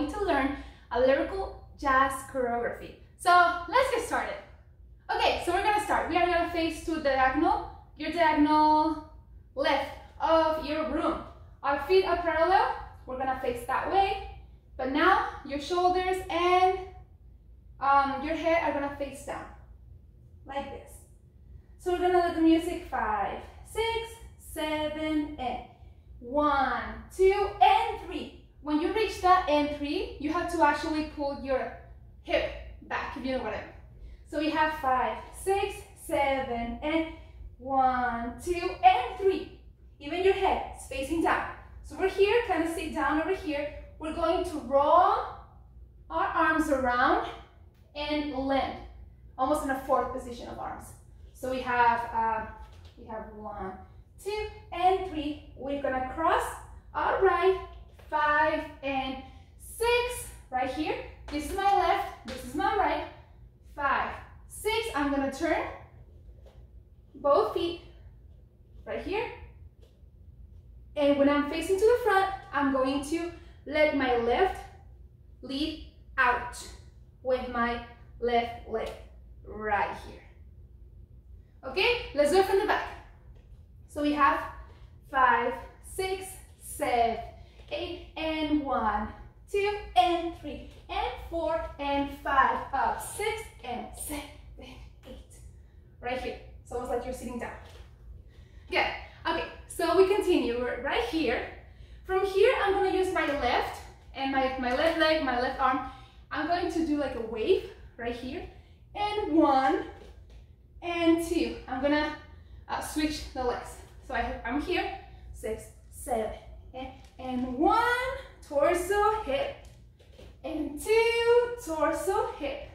going to learn a lyrical jazz choreography. So let's get started. Okay, so we're gonna start. We are gonna face to your diagonal left of your room. Our feet are parallel. We're gonna face that way. But now your shoulders and your head are gonna face down, like this. So we're gonna let the music 5, 6, 7, and 1, 2, and 3. When you reach that and 3, you have to actually pull your hip back, if you know what I mean. So we have 5, 6, 7, and 1, 2, and 3. Even your head is facing down. So we're here, kind of sit down over here. We're going to roll our arms around and land, almost in a fourth position of arms. So we have 1, 2, and 3. We're gonna cross our right, 5 and 6, right here. This is my left, this is my right, 5, 6. I'm gonna turn both feet right here. And when I'm facing to the front, I'm going to let my left lead out with my left leg right here. Okay, let's do it from the back. So we have 5, 6, 7, 8, and 1, 2, and 3, and 4, and 5, up, 6, and 7, 8. Right here. It's almost like you're sitting down. Good. Okay, so we continue. We're right here. From here, I'm going to use my left and my left leg, my left arm. I'm going to do like a wave right here. And 1 and 2. I'm going to switch the legs. So I'm here. 6, 7, and 1, torso, hip. And 2, torso, hip.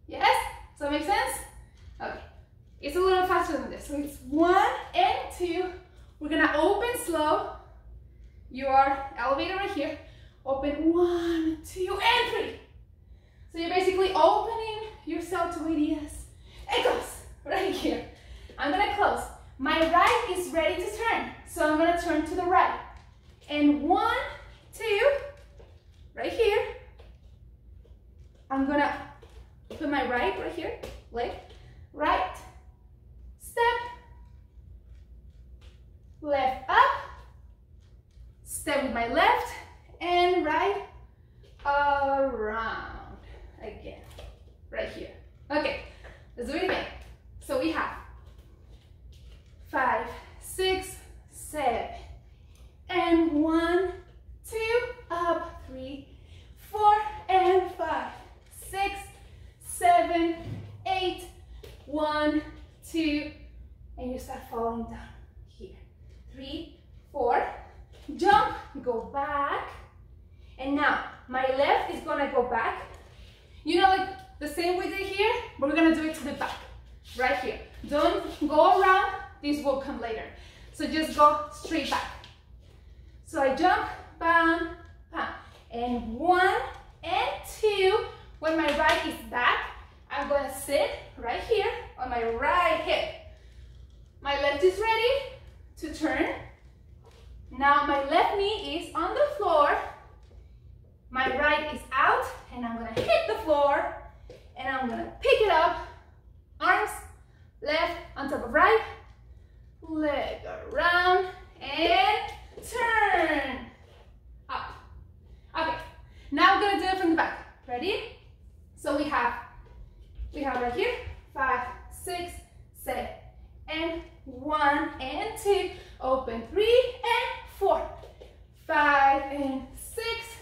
Yes? Does that make sense? Okay. It's a little faster than this. So it's 1 and 2. We're gonna open slow. Your elevator right here. Open 1, 2, and 3. So you're basically opening yourself to ideas. It goes right here. I'm gonna close. My right is ready to turn. So I'm gonna turn to the right. And 1, 2, right here. I'm gonna put my right here, leg, right, step, left up, step with my left, and right, around, again, right here. Okay, let's do it again. So we have 5, 6, 7, and 1, 2, up, 3, 4, and 5, 6, 7, 8, 1, 2, and you start falling down here. 3, 4, jump, go back, and now my left is gonna go back. You know, like the same we did here, but we're gonna do it to the back, right here. Don't go around, this will come later. So just go straight back. So I jump, bam, bam, and 1 and 2. When my right is back, I'm gonna sit right here on my right hip. My left is ready to turn. Now my left knee is on the floor. My right is out, and I'm gonna hit the floor, and I'm gonna pick it up. Arms, left on top of right, leg around, and turn up. Okay, now we're gonna do it from the back. Ready? So we have right here 5, 6, 7, and 1 and 2. Open 3 and 4, 5 and 6,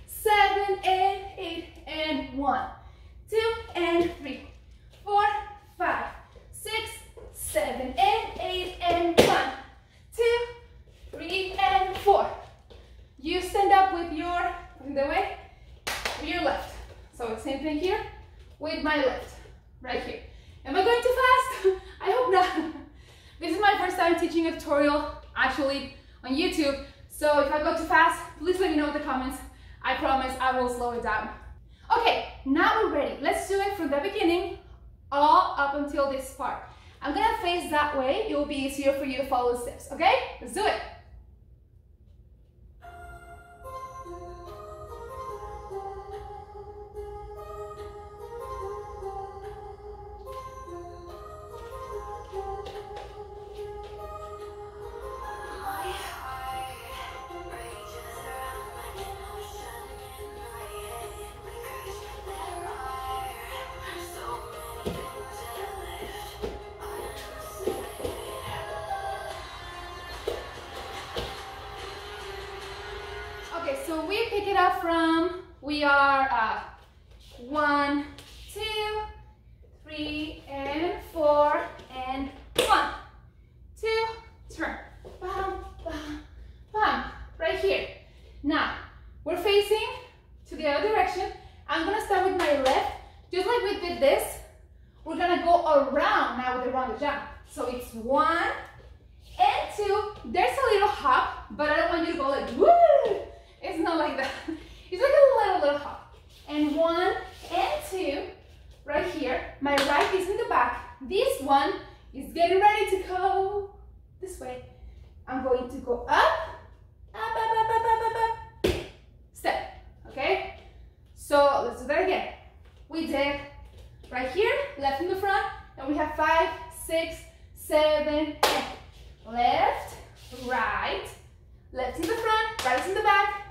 7 and 8, and 1, 2 and 3, 4, 5, 6, 7 and 8, and 1, 2, 3 and 4. You stand up with your, in the way, with your left. So same thing here with my left, right here. Am I going too fast? I hope not. This is my first time teaching a tutorial actually on YouTube. So if I go too fast, please let me know in the comments. I promise I will slow it down. Okay, now we're ready. Let's do it from the beginning all up until this part. I'm gonna face that way. It will be easier for you to follow the steps, okay? Let's do it. so we pick it up from, we are 1, 2, 3, and 4, and 1, 2, turn, bam, bam, bam, right here. Now, we're facing to the other direction. I'm gonna start with my left, just like we did this. We're gonna go around now with the rounded jump. So it's 1 and 2. There's a little hop, but I don't want you to go like, woo! It's not like that. It's like a little hop. And 1 and 2, right here. My right is in the back. This one is getting ready to go this way. I'm going to go up, up, up, up, up, up, up, up. Step, okay? So let's do that again. We did right here, left in the front, and we have 5, 6, 7, 8. Left, right, left in the front, right in the back,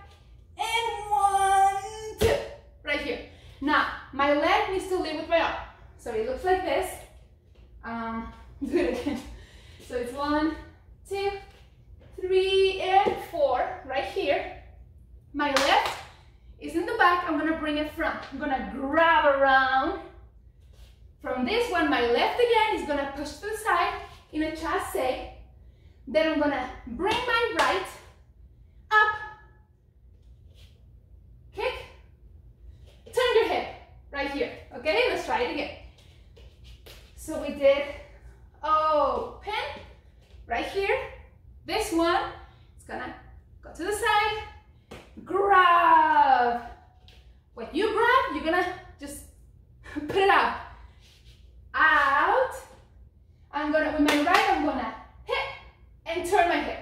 and 1, 2, right here. Now, my leg needs to lead with my arm. So it looks like this. Do it again. So it's 1, 2, 3, and 4, right here. My left is in the back. I'm gonna bring it front. I'm gonna grab around. From this one, my left again is gonna push to the side in a chassé. Then I'm gonna bring my right up, kick, turn your hip right here. Okay, let's try it again. So we did open right here. This one is gonna go to the side, grab. What you grab, you're gonna just put it out. Out. I'm gonna, with my right, I'm gonna hit and turn my hip.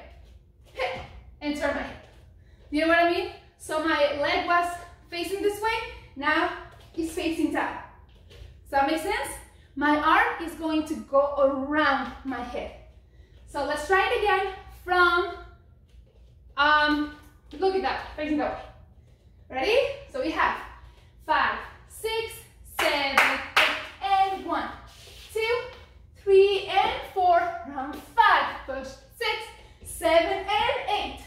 Hit and turn my hip. You know what I mean? So my leg was facing this way, now it's facing down. Does that make sense? My arm is going to go around my hip. So let's try it again from, look at that, facing that way. Ready? So we have 5, 6, 7, 8, and 1, 2, 3, and 4, round 5, push 6, 7, and 8.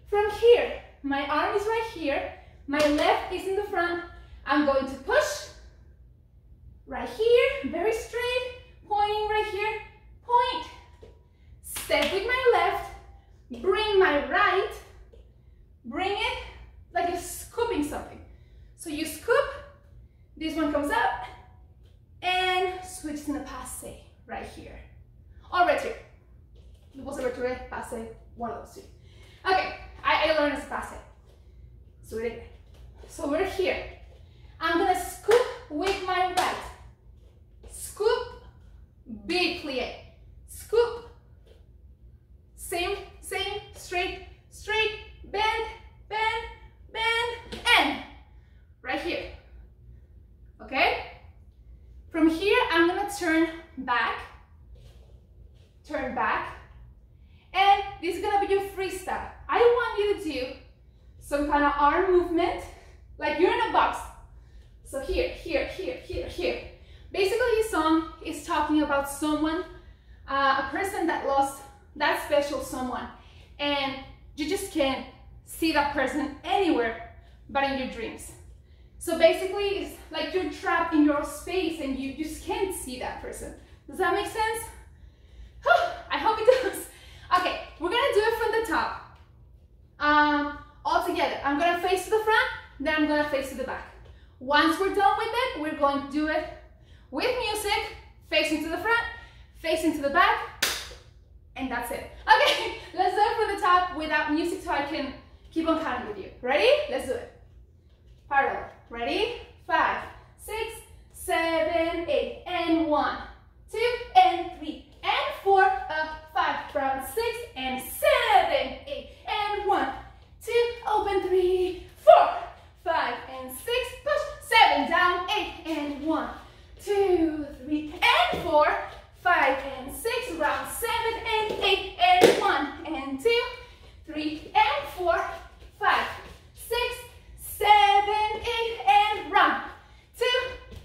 From here, my arm is right here, my left is in the front. I'm going to push right here, very straight, pointing right here, point, step with my left, bring my right, bring it like you're scooping something. So you scoop, this one comes up, and switch in the passe right here. Or retire. It was a retire, passe, one of those two. Okay, I learned as passe. So it again. So we're here. I'm gonna scoop with my right. Scoop, big plie. Scoop, same, straight, straight, bend, bend, bend, and right here. Okay? From here, I'm gonna turn back, and this is gonna be your freestyle. I want you to do some kind of arm movement, like you're in a box. So here, here, here, here, here. Basically, this song is talking about someone, a person that lost that special someone, and you just can't see that person anywhere but in your dreams. So basically, it's like you're trapped in your space and you just can't see that person. Does that make sense? I hope it does. Okay, we're gonna do it from the top. All together. I'm gonna face to the front, then I'm gonna face to the back. Once we're done with it, we're going to do it with music, facing to the front, facing to the back, and that's it. Okay, let's do it from the top without music so I can keep on counting with you. Ready? Let's do it. Parallel. Ready? 5, 6, 7, 8, and 1, 2, and 3, and 4, up, 5, round 6, and 7, 8, and 1, 2, open 3, 4, 5, and 6, push, 7, down, 8, and 1, 2, 3, and 4, 5, and 6, round 7, and 8, and 1, and 2, 3, and 4, 5, 6, 7, 8, and run. 2,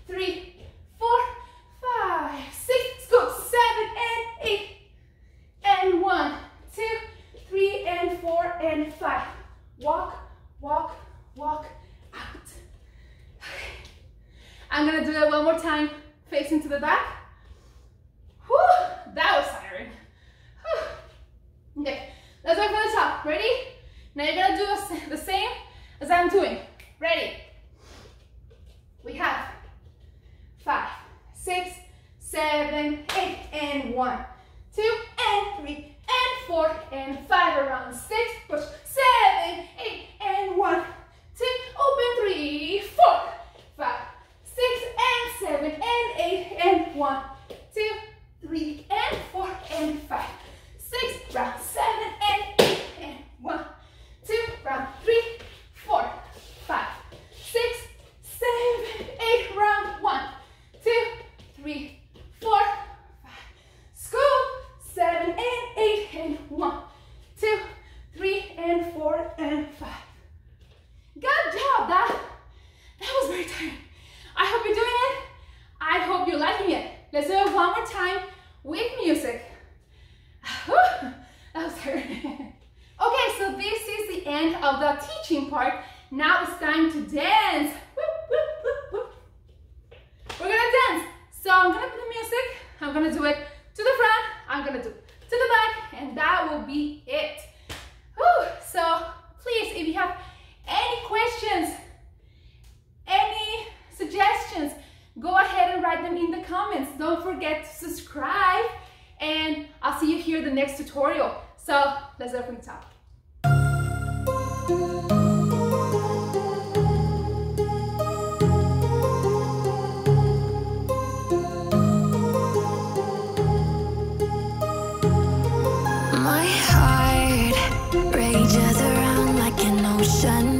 3, 4, 5, 6, scoop, 7, and 8, and 1, 2, 3, and 4, and 5. walk, walk, walk out. Okay. I'm gonna do it one more time, facing to the back. Whew, that was tiring. Whew. Okay, let's go from the top. Ready? Now you're gonna do the same as I'm doing. Ready? We have 5, 6, 7, 8, and 1, 2, and 3, and 4, and 5, around 6, push, 7, 8, and 1, 2, open, 3, 4, 5, 6, and 7, and 8, and 1, 2, 3, and 4, and 5, 6, round 7, and 8, and 1, 2, round 3, 4, 5, 6, 7, 8, round 1, 2, 3, 4, 5, scoop, 7, and 8, and 1, 2, 3, and 4, and 5. Good job, that was very tiring. I hope you're doing it. I hope you're liking it. Let's do it one more time with music. That was tiring. Okay, so this is the end of the teaching part. Now it's time to dance. We're gonna dance. So I'm gonna put the music. I'm gonna do it to the front. I'm gonna do it to the back, and that will be it. Whew. So please, if you have any questions, any suggestions, go ahead and write them in the comments. Don't forget to subscribe, and I'll see you here in the next tutorial. So let's go from the top. My heart rages around like an ocean.